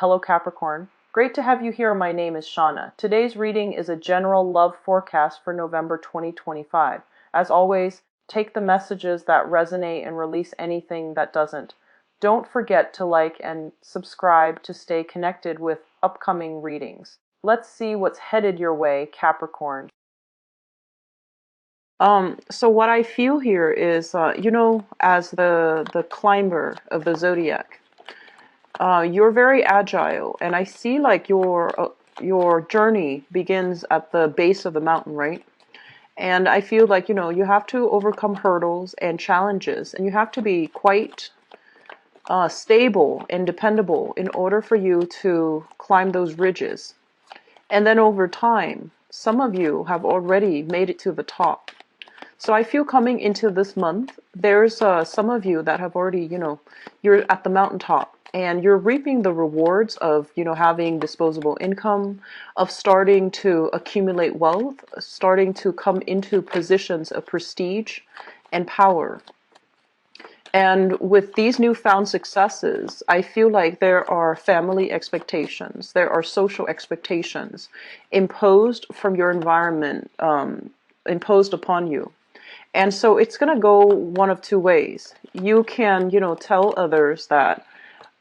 Hello Capricorn. Great to have you here. My name is Shauna. Today's reading is a general love forecast for November 2025. As always, take the messages that resonate and release anything that doesn't. Don't forget to like and subscribe to stay connected with upcoming readings. Let's see what's headed your way, Capricorn. So what I feel here is, as the climber of the zodiac, you're very agile, and I see like your journey begins at the base of the mountain, right? And I feel like, you have to overcome hurdles and challenges, and you have to be quite stable and dependable in order for you to climb those ridges. And then over time, some of you have already made it to the top. So I feel coming into this month, there's some of you that have already, you're at the mountaintop and you're reaping the rewards of, having disposable income, of starting to accumulate wealth, starting to come into positions of prestige and power. And with these newfound successes, I feel like there are family expectations, there are social expectations imposed from your environment, imposed upon you. And so it's going to go one of two ways. You can, tell others that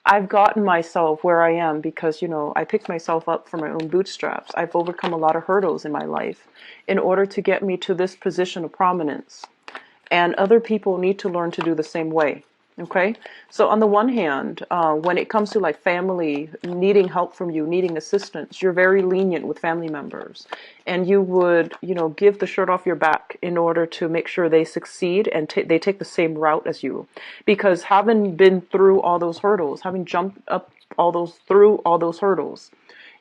I've gotten myself where I am because, I picked myself up from my own bootstraps. I've overcome a lot of hurdles in my life in order to get me to this position of prominence. And other people need to learn to do the same way. Okay, so on the one hand, when it comes to like family needing help from you, needing assistance, you're very lenient with family members, and you would, give the shirt off your back in order to make sure they succeed and they take the same route as you, because having been through all those hurdles, having jumped up through all those hurdles,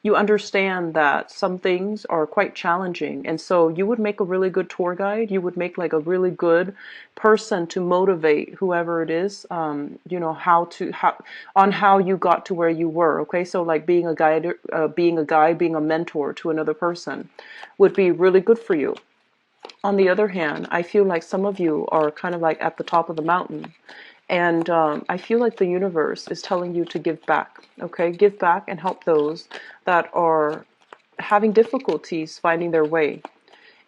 you understand that some things are quite challenging. And so you would make a really good tour guide. You would make like a really good person to motivate whoever it is, on how you got to where you were. Okay. So like being a guide, being a mentor to another person would be really good for you. On the other hand, I feel like some of you are kind of like at the top of the mountain. And I feel like the universe is telling you to give back, okay? Give back and help those that are having difficulties finding their way.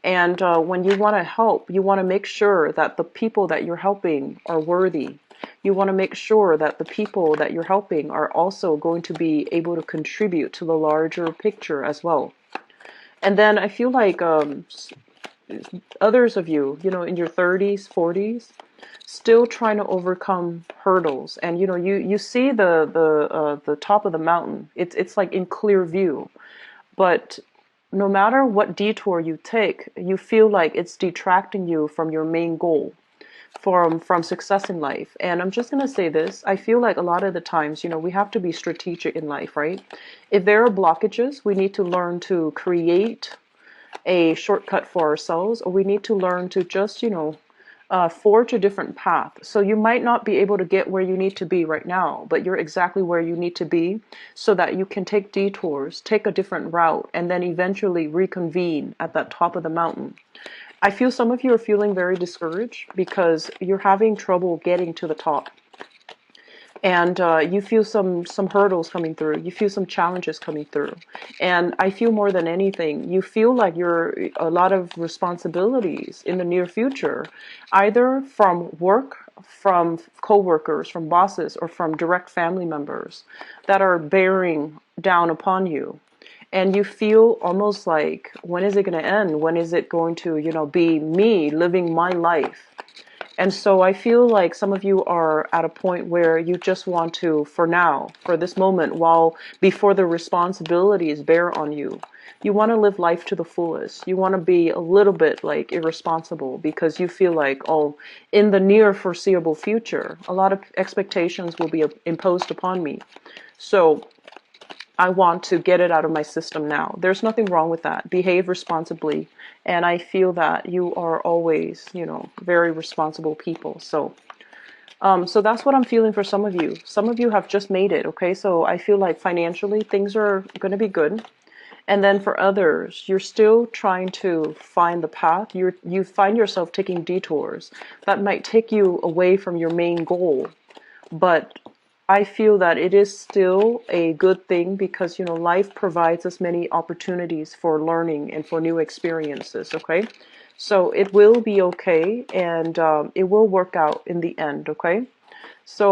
And when you want to help, you want to make sure that the people that you're helping are worthy. You want to make sure that the people that you're helping are also going to be able to contribute to the larger picture as well. And then I feel like others of you, in your 30s, 40s, still trying to overcome hurdles, and you see the top of the mountain. It's like in clear view, but no matter what detour you take, you feel like it's detracting you from your main goal, from success in life. And I'm just going to say this, I feel like a lot of the times, we have to be strategic in life, right? If there are blockages, we need to learn to create a shortcut for ourselves, or we need to learn to just, forge a different path. So you might not be able to get where you need to be right now, but you're exactly where you need to be so that you can take detours, take a different route, and then eventually reconvene at that top of the mountain. I feel some of you are feeling very discouraged because you're having trouble getting to the top. And you feel some hurdles coming through. You feel some challenges coming through. And I feel more than anything, you feel like you're a lot of responsibilities in the near future, either from work, from co-workers, from bosses, or from direct family members that are bearing down upon you. And you feel almost like, when is it going to end? When is it going to, be me living my life? And so I feel like some of you are at a point where you just want to, for now, for this moment, before the responsibilities bear on you, you want to live life to the fullest. You want to be a little bit like irresponsible because you feel like, in the near foreseeable future, a lot of expectations will be imposed upon me. So I want to get it out of my system now. There's nothing wrong with that. Behave responsibly. And I feel that you are always, very responsible people. So that's what I'm feeling for some of you. Some of you have just made it, okay? So I feel like financially things are going to be good. And then for others, you're still trying to find the path. You find yourself taking detours that might take you away from your main goal. But I feel that it is still a good thing because, life provides us many opportunities for learning and for new experiences, okay? So it will be okay, and it will work out in the end, okay? So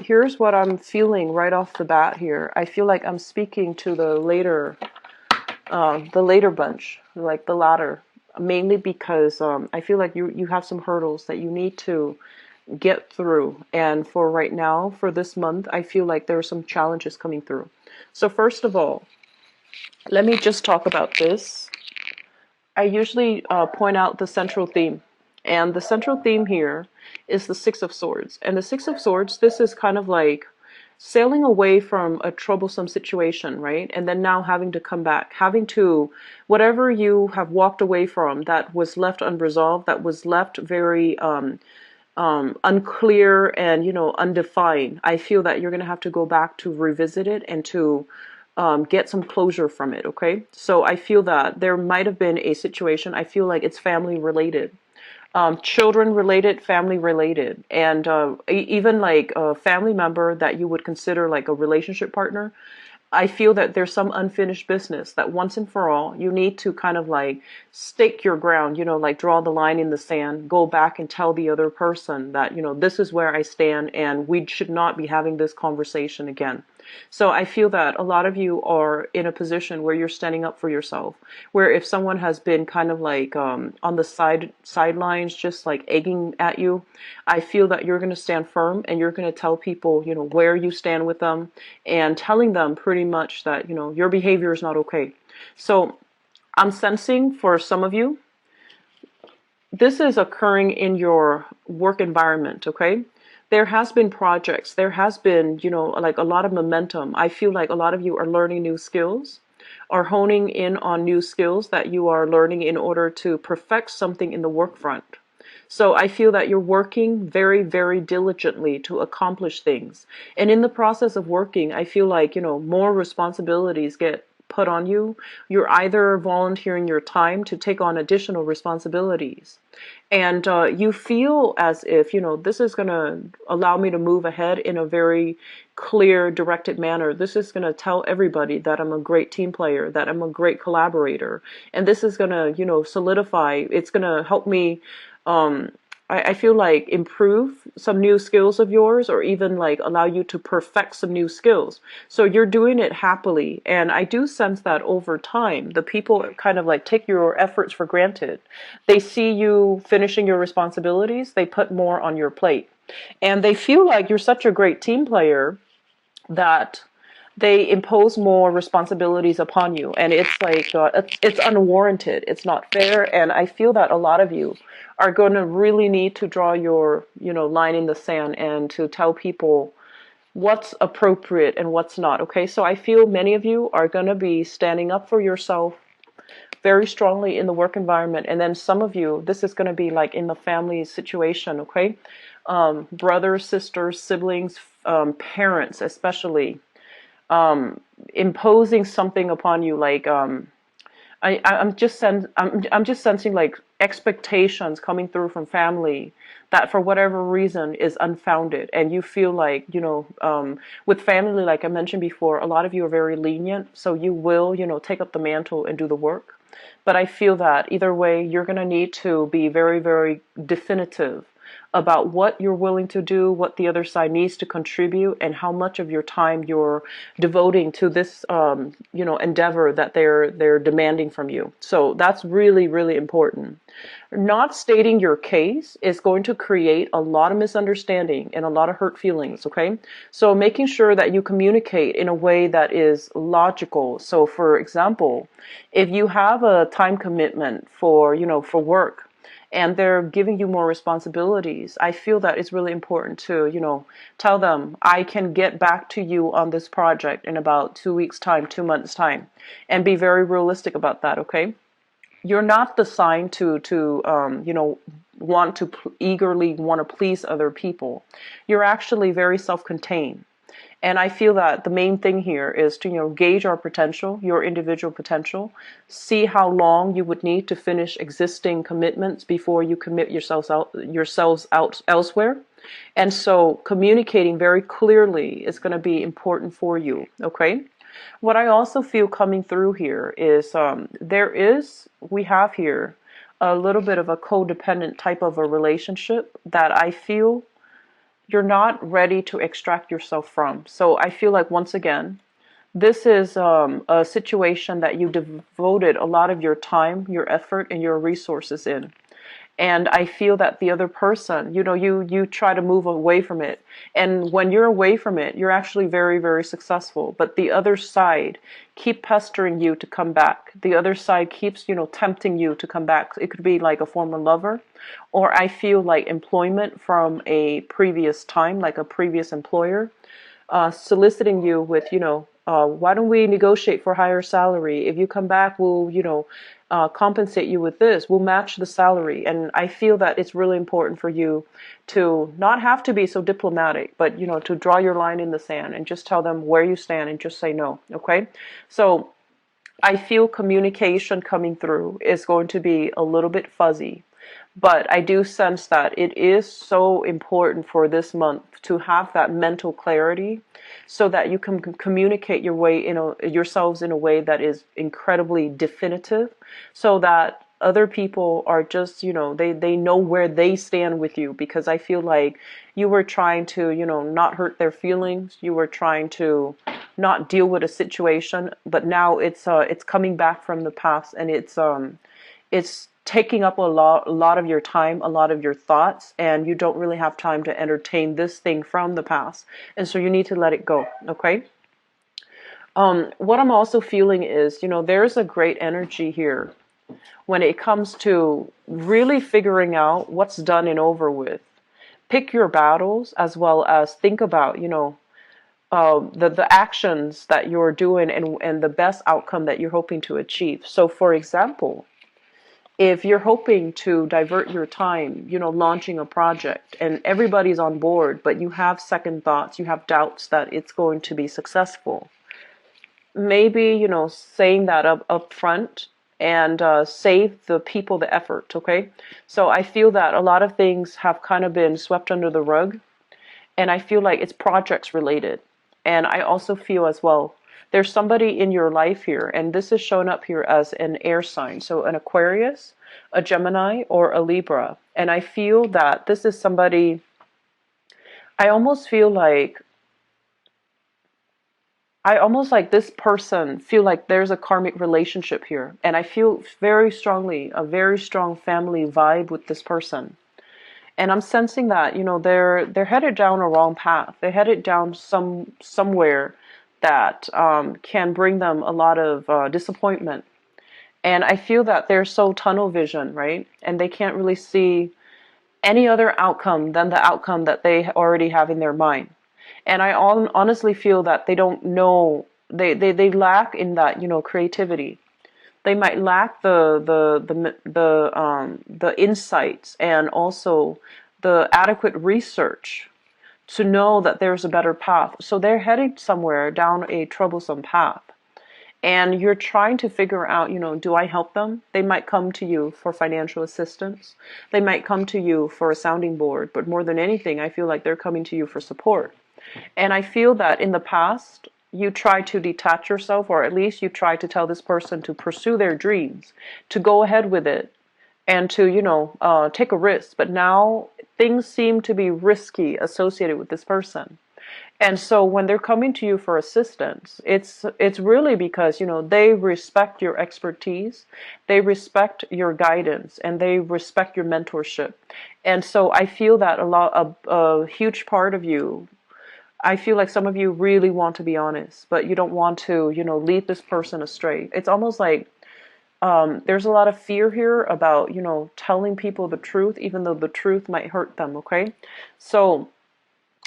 here's what I'm feeling right off the bat here. I feel like I'm speaking to the later bunch, like the latter, mainly because I feel like you have some hurdles that you need to get through. And for right now, for this month, I feel like there are some challenges coming through. So first of all, let me just talk about this. I usually point out the central theme. And the central theme here is the Six of Swords. And the Six of Swords, this is kind of like sailing away from a troublesome situation, right? And then now having to come back, having to, whatever you have walked away from that was left unresolved, that was left very unclear and undefined. I feel that you're going to have to go back to revisit it and to get some closure from it. Okay, so I feel that there might have been a situation. I feel like it's family related, children related, family related, and even like a family member that you would consider like a relationship partner. I feel that there's some unfinished business that once and for all, you need to kind of like stake your ground, like draw the line in the sand, go back and tell the other person that, this is where I stand and we should not be having this conversation again. So I feel that a lot of you are in a position where you're standing up for yourself, where if someone has been kind of like on the sidelines, just like egging at you, I feel that you're going to stand firm and you're going to tell people, where you stand with them and telling them pretty much that, your behavior is not okay. So I'm sensing for some of you, this is occurring in your work environment, okay? There has been projects, there has been, like a lot of momentum. I feel like a lot of you are learning new skills, are honing in on new skills that you are learning in order to perfect something in the work front. So I feel that you're working very, very diligently to accomplish things. And in the process of working, I feel like, more responsibilities get put on you. You're either volunteering your time to take on additional responsibilities. And you feel as if, this is going to allow me to move ahead in a very clear, directed manner. This is going to tell everybody that I'm a great team player, that I'm a great collaborator. And this is going to, solidify. It's going to help me I feel like improve some new skills of yours, or even like allow you to perfect some new skills. So you're doing it happily. And I do sense that over time, the people kind of like take your efforts for granted. They see you finishing your responsibilities, they put more on your plate. And they feel like you're such a great team player that they impose more responsibilities upon you, and it's like it's unwarranted, it's not fair. And I feel that a lot of you are going to really need to draw your line in the sand and to tell people what's appropriate and what's not. Okay, so I feel many of you are going to be standing up for yourself very strongly in the work environment, and then some of you, this is going to be like in the family situation. Okay, brothers, sisters, siblings, parents especially, imposing something upon you, like I'm just sensing like expectations coming through from family that for whatever reason is unfounded, and you feel like with family, like I mentioned before, a lot of you are very lenient, so you will take up the mantle and do the work. But I feel that either way, you're going to need to be very, very definitive about what you're willing to do, what the other side needs to contribute, and how much of your time you're devoting to this, endeavor that they're demanding from you. So that's really, really important. Not stating your case is going to create a lot of misunderstanding and a lot of hurt feelings. Okay, so making sure that you communicate in a way that is logical. So, for example, if you have a time commitment for work, and they're giving you more responsibilities, I feel that it's really important to, tell them, I can get back to you on this project in about 2 weeks' time, 2 months' time, and be very realistic about that, okay? You're not the sign to want to eagerly want to please other people. You're actually very self-contained. And I feel that the main thing here is to, gauge our potential, your individual potential, see how long you would need to finish existing commitments before you commit yourselves out elsewhere. And so communicating very clearly is going to be important for you, okay? What I also feel coming through here is we have here a little bit of a codependent type of a relationship that I feel you're not ready to extract yourself from. So I feel like, once again, this is a situation that you devoted a lot of your time, your effort, and your resources in. And I feel that the other person, you try to move away from it. And when you're away from it, you're actually very, very successful. But the other side keep pestering you to come back. The other side keeps, tempting you to come back. It could be like a former lover, or I feel like employment from a previous time, like a previous employer, soliciting you with, why don't we negotiate for higher salary? If you come back, we'll, compensate you with this. We'll match the salary. And I feel that it's really important for you to not have to be so diplomatic, but, to draw your line in the sand and just tell them where you stand and just say no. Okay. So I feel communication coming through is going to be a little bit fuzzy. But I do sense that it is so important for this month to have that mental clarity so that you can communicate yourselves in a way that is incredibly definitive, so that other people are just, they know where they stand with you. Because I feel like you were trying to, not hurt their feelings. You were trying to not deal with a situation, but now it's coming back from the past, and it's taking up a lot of your time, a lot of your thoughts, and you don't really have time to entertain this thing from the past. And so you need to let it go, okay? What I'm also feeling is, there's a great energy here when it comes to really figuring out what's done and over with. Pick your battles, as well as think about, the actions that you're doing, and the best outcome that you're hoping to achieve. So, for example, if you're hoping to divert your time, launching a project, and everybody's on board, but you have second thoughts, you have doubts that it's going to be successful, maybe, saying that up front, and save the people the effort, okay? So I feel that a lot of things have kind of been swept under the rug, and I feel like it's projects related. And I also feel as well, there's somebody in your life here, and this is shown up here as an air sign. So an Aquarius, a Gemini, or a Libra. And I feel that this is somebody, I almost like this person feel like there's a karmic relationship here. And I feel very strongly a very strong family vibe with this person. And I'm sensing that, they're headed down a wrong path. They're headed down somewhere that can bring them a lot of disappointment. And I feel that they're so tunnel vision, right? And they can't really see any other outcome than the outcome that they already have in their mind. And I honestly feel that they don't know, they lack in that, creativity. They might lack the insights, and also the adequate research to know that there's a better path. So they're heading somewhere down a troublesome path. And you're trying to figure out, do I help them? They might come to you for financial assistance. They might come to you for a sounding board. But more than anything, I feel like they're coming to you for support. And I feel that in the past, you try to detach yourself, or at least you try to tell this person to pursue their dreams, to go ahead with it, and to, take a risk. But now things seem to be risky associated with this person. And so when they're coming to you for assistance, it's really because, they respect your expertise, they respect your guidance, and they respect your mentorship. And so I feel that a huge part of you, I feel like some of you really want to be honest, but you don't want to, lead this person astray. It's almost like there's a lot of fear here about, telling people the truth, even though the truth might hurt them, okay? So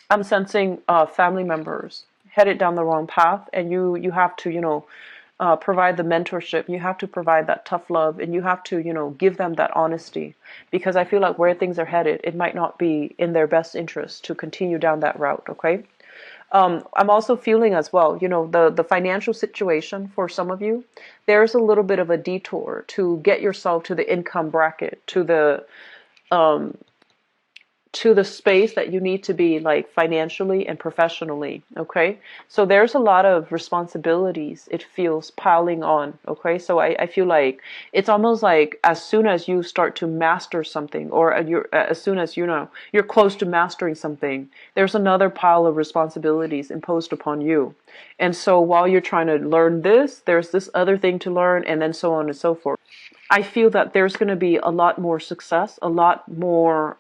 I'm sensing family members headed down the wrong path, and you have to, provide the mentorship. You have to provide that tough love, and you have to, give them that honesty, because I feel like where things are headed, it might not be in their best interest to continue down that route, okay? I'm also feeling as well, the financial situation for some of you, there's a little bit of a detour to get yourself to the income bracket, to to the space that you need to be, like financially and professionally. Okay, so there's a lot of responsibilities, it feels, piling on. Okay, so I feel like it's almost like as soon as you start to master something, or as soon as you're close to mastering something, there's another pile of responsibilities imposed upon you. And so while you're trying to learn this, there's this other thing to learn, and then so on and so forth. I feel that there's going to be a lot more success, a lot more,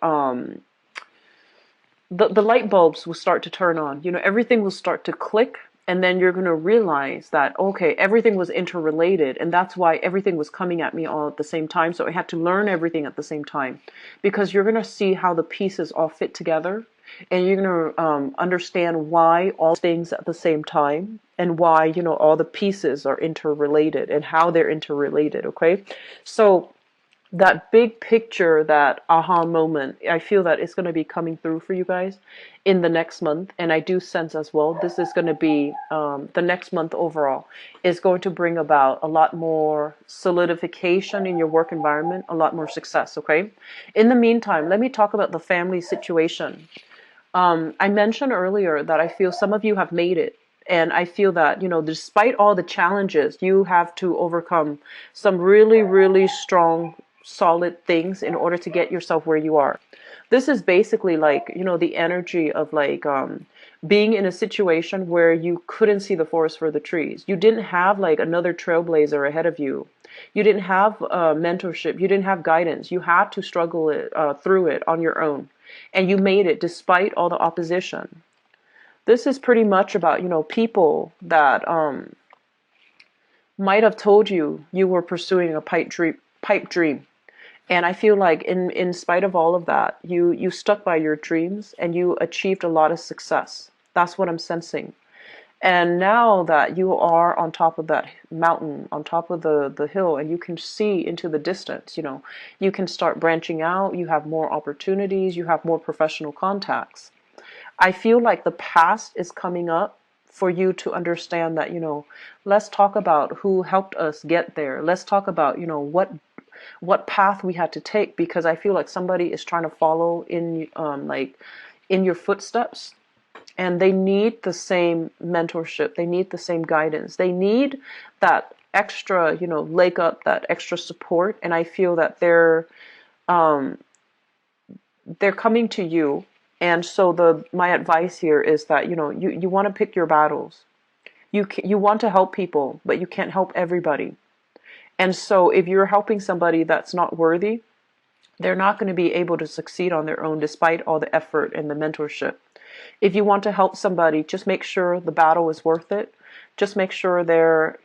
the light bulbs will start to turn on. Everything will start to click, and then you're going to realize that, okay, everything was interrelated, and that's why everything was coming at me all at the same time. So I had to learn everything at the same time, because you're going to see how the pieces all fit together, and you're going to understand why all things at the same time, and why all the pieces are interrelated and how they're interrelated. Okay, so that big picture, that aha moment, I feel that it's going to be coming through for you guys in the next month. And I do sense as well, this is going to be, the next month overall is going to bring about a lot more solidification in your work environment, a lot more success. Okay, in the meantime, let me talk about the family situation. I mentioned earlier that I feel some of you have made it. And I feel that, despite all the challenges, you have to overcome some really, really strong, solid things in order to get yourself where you are. This is basically like, the energy of like being in a situation where you couldn't see the forest for the trees. You didn't have like another trailblazer ahead of you. You didn't have mentorship. You didn't have guidance. You had to struggle through it on your own. And you made it despite all the opposition. This is pretty much about, people that might have told you you were pursuing a pipe dream. And I feel like in spite of all of that, you stuck by your dreams and you achieved a lot of success. That's what I'm sensing. And now that you are on top of that mountain, on top of the hill, and you can see into the distance, you can start branching out, you have more opportunities, you have more professional contacts. I feel like the past is coming up for you to understand that, let's talk about who helped us get there. Let's talk about, what path we had to take, because I feel like somebody is trying to follow in, like in your footsteps, and they need the same mentorship. They need the same guidance. They need that extra, leg up, that extra support. And I feel that they're coming to you. And so my advice here is that, you want to pick your battles. You want to help people, but you can't help everybody. And so if you're helping somebody that's not worthy, they're not going to be able to succeed on their own despite all the effort and the mentorship. If you want to help somebody, just make sure the battle is worth it. Just make sure they're,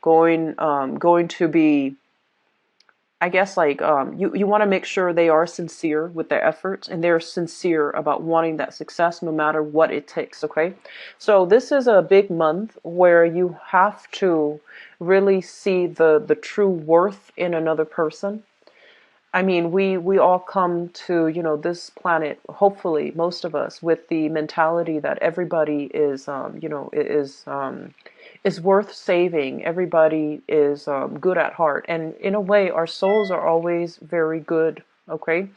going to be, I guess, like, you want to make sure they are sincere with their efforts, and they're sincere about wanting that success no matter what it takes. Okay, so this is a big month where you have to really see the true worth in another person. I mean, we all come to, this planet, hopefully most of us, with the mentality that everybody is worth saving. Everybody is good at heart. And in a way, our souls are always very good, okay?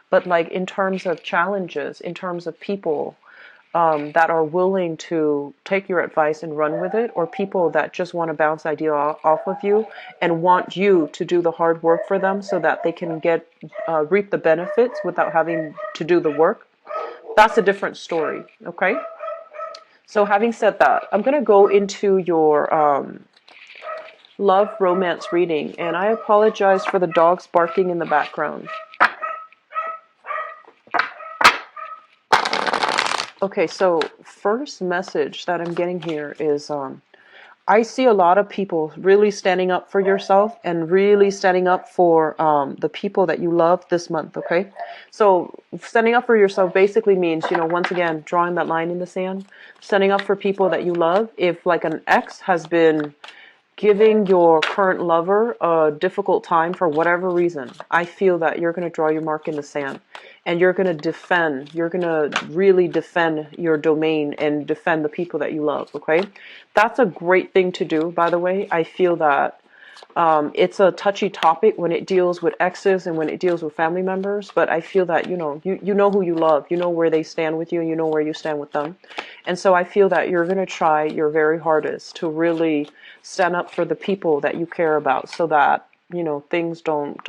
But like in terms of challenges, in terms of people that are willing to take your advice and run with it, or people that just want to bounce idea off of you and want you to do the hard work for them so that they can reap the benefits without having to do the work, that's a different story, okay? So having said that, I'm going to go into your love romance reading, and I apologize for the dogs barking in the background. Okay, so first message that I'm getting here is I see a lot of people really standing up for yourself and really standing up for the people that you love this month, okay? So standing up for yourself basically means, once again, drawing that line in the sand, standing up for people that you love. If like an ex has been giving your current lover a difficult time for whatever reason, I feel that you're going to draw your mark in the sand, and you're going to really defend your domain and defend the people that you love, okay? That's a great thing to do, by the way. I feel that It's a touchy topic when it deals with exes and when it deals with family members, but I feel that, you know who you love, you know where they stand with you, and you know where you stand with them. And so I feel that you're going to try your very hardest to really stand up for the people that you care about, so that, things don't,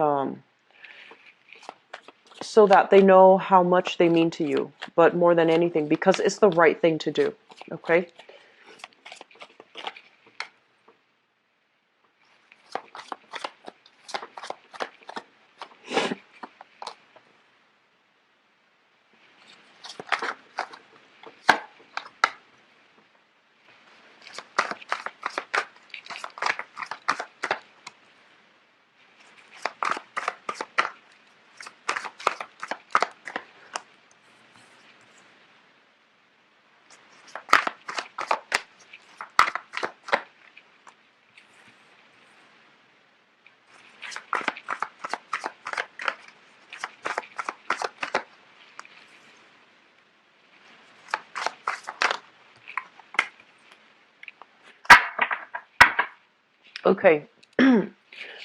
so that they know how much they mean to you, but more than anything, because it's the right thing to do. Okay? Okay.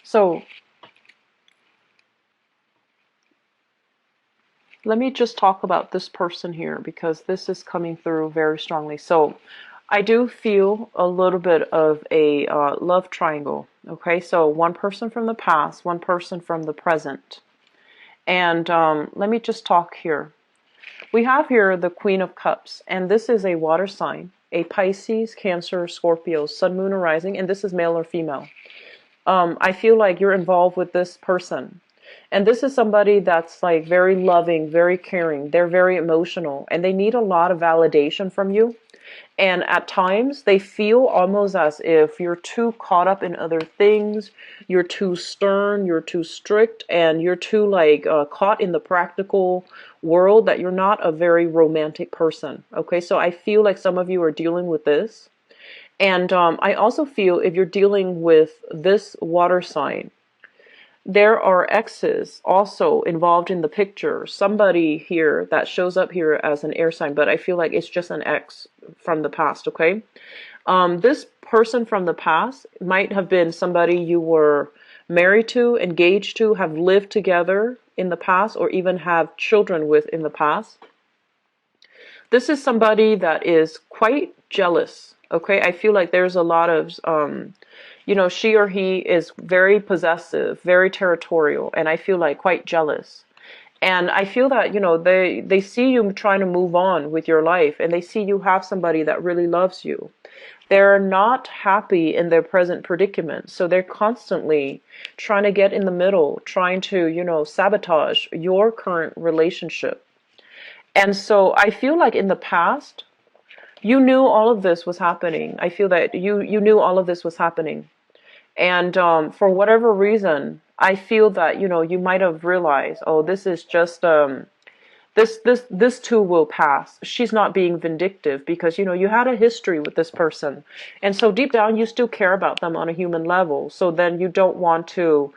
So let me just talk about this person here, because this is coming through very strongly. So I do feel a little bit of a love triangle. Okay, so one person from the past, one person from the present. And let me just talk here. We have here the Queen of Cups, and this is a water sign, a Pisces, Cancer, Scorpio, Sun, Moon, or Rising, and this is male or female. I feel like you're involved with this person. And this is somebody that's like very loving, very caring. They're very emotional, and they need a lot of validation from you. And at times they feel almost as if you're too caught up in other things. You're too stern, you're too strict, and you're too like caught in the practical world, that you're not a very romantic person. Okay, so I feel like some of you are dealing with this. And I also feel if you're dealing with this water sign, there are exes also involved in the picture. Somebody here that shows up here as an air sign, but I feel like it's just an ex from the past, okay? This person from the past might have been somebody you were married to, engaged to, have lived together in the past, or even have children with in the past. This is somebody that is quite jealous, okay? I feel like there's a lot of, she or he is very possessive, very territorial, and I feel like quite jealous. And I feel that, they see you trying to move on with your life, and they see you have somebody that really loves you. They're not happy in their present predicament, so they're constantly trying to get in the middle, trying to, sabotage your current relationship. And so I feel like in the past, you knew all of this was happening. I feel that you knew all of this was happening. And for whatever reason, I feel that, you might have realized, oh, this is just, this too will pass. She's not being vindictive, because, you had a history with this person. And so deep down, you still care about them on a human level. So then you don't want to,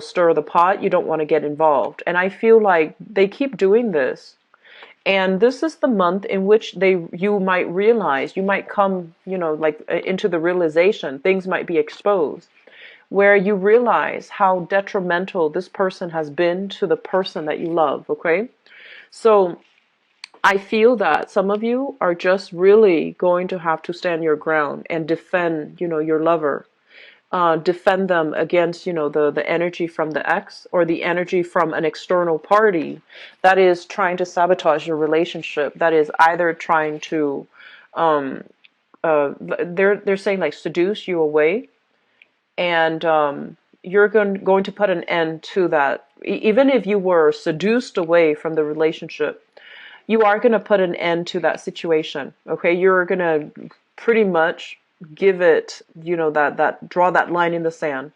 stir the pot. You don't want to get involved. And I feel like they keep doing this. And this is the month in which you might realize, you might come, like into the realization, things might be exposed, where you realize how detrimental this person has been to the person that you love, okay? So I feel that some of you are just really going to have to stand your ground and defend, your lover. Defend them against, the energy from the ex, or the energy from an external party that is trying to sabotage your relationship, that is either trying to, they're saying like seduce you away, and you're going to put an end to that. Even if you were seduced away from the relationship, you are going to put an end to that situation, okay? You're going to pretty much give it, that draw that line in the sand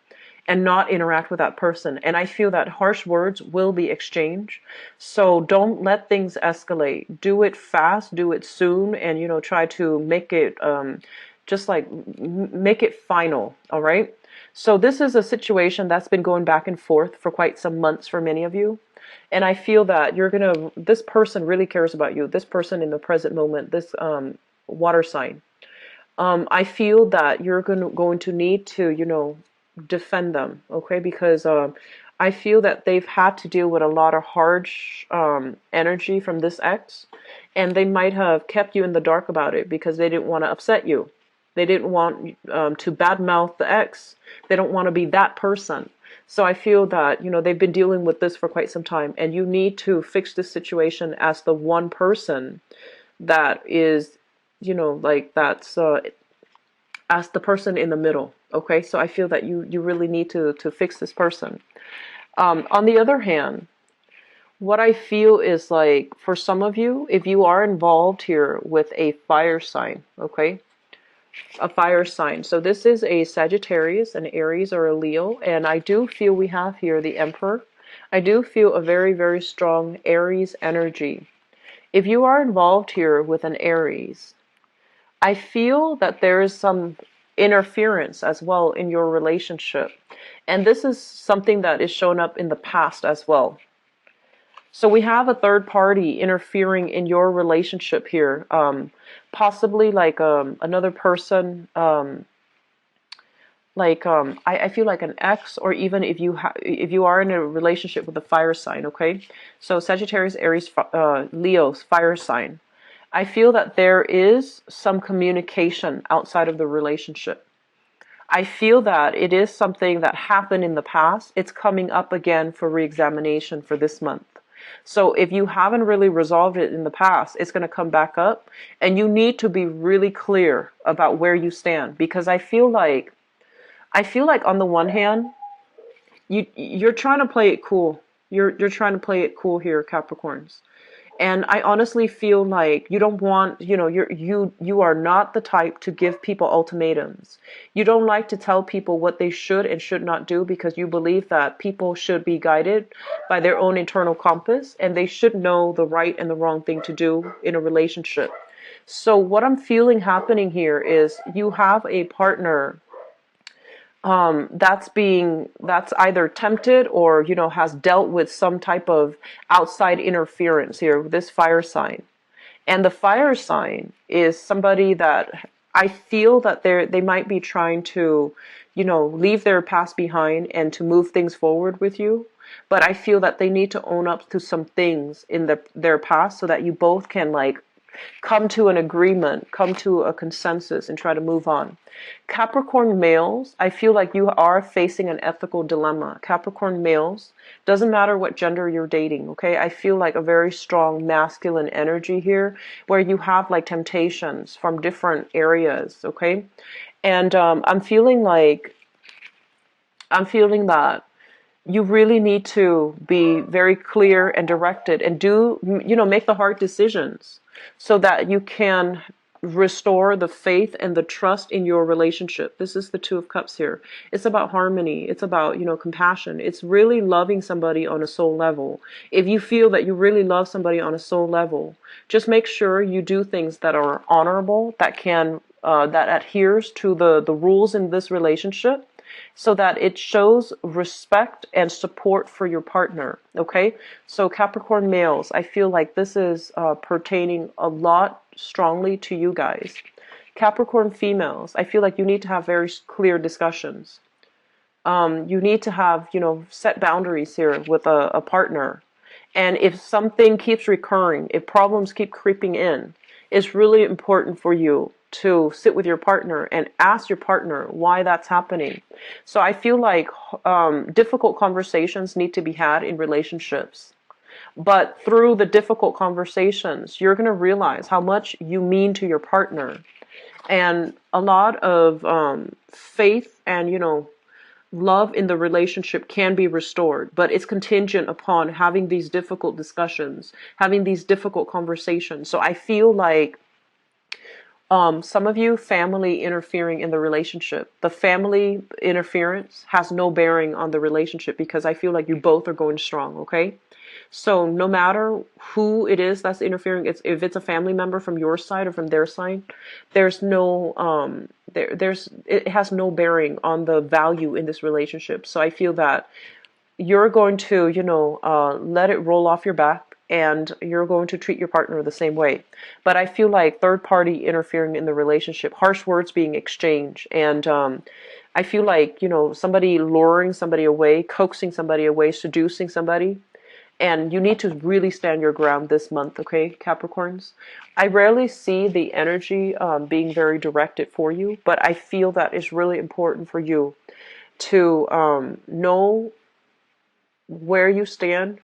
and not interact with that person. And I feel that harsh words will be exchanged. So don't let things escalate. Do it fast, do it soon, and, try to make it, just like make it final, all right? So this is a situation that's been going back and forth for quite some months for many of you. And I feel that this person really cares about you. This person in the present moment, this water sign. I feel that you're going to need to, defend them, okay? Because I feel that they've had to deal with a lot of harsh energy from this ex, and they might have kept you in the dark about it because they didn't want to upset you. They didn't want to badmouth the ex. They don't want to be that person. So I feel that, they've been dealing with this for quite some time, and you need to fix this situation as the one person that is, like that's as the person in the middle. Okay, so I feel that you really need to fix this person. On the other hand, what I feel is like for some of you, if you are involved here with a fire sign, okay, a fire sign. So this is a Sagittarius, an Aries, or a Leo, and I do feel we have here the Emperor. I do feel a very, very strong Aries energy. If you are involved here with an Aries, I feel that there is some interference as well in your relationship. And this is something that is shown up in the past as well. So we have a third party interfering in your relationship here. Possibly like another person, I feel like an ex, or even if you are in a relationship with a fire sign, okay? So Sagittarius, Aries, Leo's fire sign. I feel that there is some communication outside of the relationship. I feel that it is something that happened in the past. It's coming up again for reexamination for this month. So if you haven't really resolved it in the past, it's going to come back up, and you need to be really clear about where you stand, because I feel like on the one hand, you're trying to play it cool. You're trying to play it cool here, Capricorns. And I honestly feel like you don't want, you are not the type to give people ultimatums. You don't like to tell people what they should and should not do, because you believe that people should be guided by their own internal compass, and they should know the right and the wrong thing to do in a relationship. So what I'm feeling happening here is you have a partner that's either tempted or has dealt with some type of outside interference here with this fire sign. And the fire sign is somebody that I feel that they might be trying to leave their past behind and to move things forward with you, but I feel that they need to own up to some things in their past so that you both can come to an agreement, come to a consensus, and try to move on. Capricorn males, I feel like you are facing an ethical dilemma. Capricorn males, doesn't matter what gender you're dating, okay? I feel like a very strong masculine energy here, where you have like temptations from different areas, okay? And I'm feeling that you really need to be very clear and directed, and make the hard decisions so that you can restore the faith and the trust in your relationship. This is the Two of Cups here. It's about harmony. It's about, compassion. It's really loving somebody on a soul level. If you feel that you really love somebody on a soul level, just make sure you do things that are honorable, that adheres to the rules in this relationship, so that it shows respect and support for your partner, okay? So Capricorn males, I feel like this is pertaining a lot strongly to you guys. Capricorn females, I feel like you need to have very clear discussions. You need to have, set boundaries here with a partner. And if something keeps recurring, if problems keep creeping in, it's really important for you to sit with your partner and ask your partner why that's happening. So I feel like difficult conversations need to be had in relationships. But through the difficult conversations, you're going to realize how much you mean to your partner. And a lot of faith and, love in the relationship can be restored, but it's contingent upon having these difficult discussions, having these difficult conversations. So I feel like some of you, family interfering in the relationship. The family interference has no bearing on the relationship, because I feel like you both are going strong, okay? So no matter who it is that's interfering, if it's a family member from your side or from their side, there's no it has no bearing on the value in this relationship. So I feel that you're going to let it roll off your back, and you're going to treat your partner the same way. But I feel like third party interfering in the relationship, harsh words being exchanged, and I feel like, somebody luring somebody away, coaxing somebody away, seducing somebody. And you need to really stand your ground this month, okay, Capricorns? I rarely see the energy being very directed for you, but I feel that it's really important for you to know where you stand